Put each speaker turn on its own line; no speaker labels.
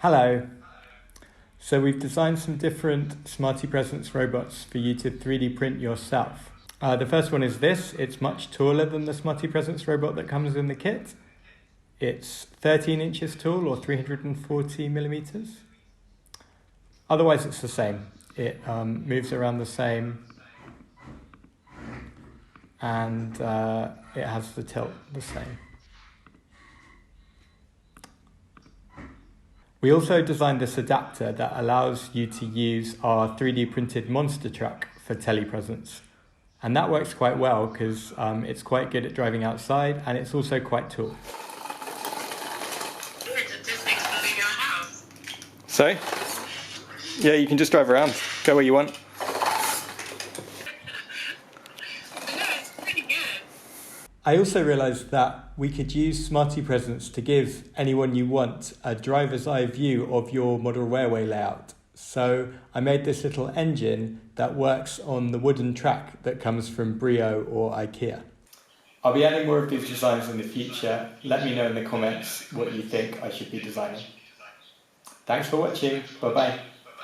Hello. So we've designed some different Smartipresence robots for you to 3D print yourself. The first one is this. It's much taller than the Smartipresence robot that comes in the kit. It's 13 inches tall or 340 millimeters. Otherwise it's the same. It moves around the same and it has the tilt the same. We also designed this adapter that allows you to use our 3D printed monster truck for Telepresence. And that works quite well because it's quite good at driving outside and it's also quite tall. So, yeah, you can just drive around, go where you want. I also realised that we could use Smartipresence to give anyone you want a driver's eye view of your model railway layout. So I made this little engine that works on the wooden track that comes from Brio or IKEA. I'll be adding more of these designs in the future. Let me know in the comments what you think I should be designing. Thanks for watching. Bye bye.